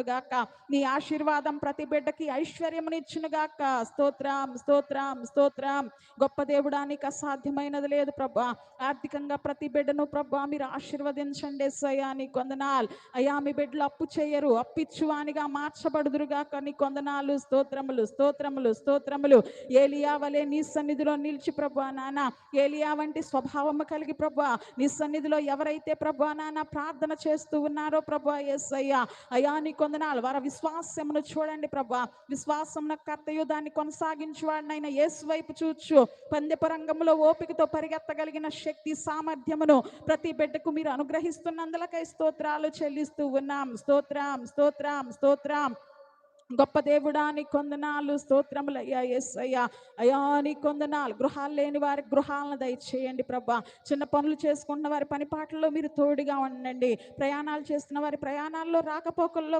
గాక. నీ ఆశీర్వాదం ప్రతి బిడ్డకి ఐశ్వర్యమునిచ్చును గాక. స్తోత్రం, స్తోత్రం, స్తోత్రం. గొప్ప దేవుడా, నీకు అసాధ్యమైనది లేదు ప్రభా. ఆర్థికంగా ప్రతి బిడ్డను ప్రభా మీరు ఆశీర్వదించండి యేసయ్యా, నీకు వందనాలు. అయ్యా, మీ బిడ్డలు అప్పు చేయరు, అప్పిచ్చువానిగా మార్చబడుదురుగాక. నీ కొందనాలు, స్తోత్రములు, స్తోత్రములు, స్తోత్రములు. ఏలియా వలె నీ సన్నిధిలో నిలిచి ప్రభా నాన్న, ఏలియా వంటి స్వభావము కలిగి ప్రభా నీ సన్నిధిలో ఎవరైతే ప్రభా నాన్న ప్రార్థన చేస్తూ ఉన్నారో ప్రభా యేసయ్యా, అయ్యా నీ కొందనాలు. వారి విశ్వాసమును చూడండి ప్రభా. విశ్వాసమున కర్తయు దాన్ని కొనసాగించువాడినైన యేసు వైపు చూచు పందెపు రంగంలో ఓపికతో పరిగెత్తగలిగిన శక్తి సామర్థ్యమును ప్రతి బిడ్డకు మీరు అనుగ్రహిస్తున్నందులకై స్తోత్రాలు చెల్లిస్తూ ఉన్నాం. స్తోత్రం, స్తోత్రం, స్తోత్రం. గొప్ప దేవుడా, నీ కొందనాలు, స్తోత్రములయ్యా యేసయ్యా. అయ్యా నీ కొందనాలు. గృహాలు లేని వారికి గృహాలను దయచేయండి ప్రభా. చిన్న పనులు చేసుకున్న వారి పని పాటల్లో మీరు తోడుగా ఉండండి. ప్రయాణాలు చేస్తున్న వారి ప్రయాణాల్లో రాకపోకల్లో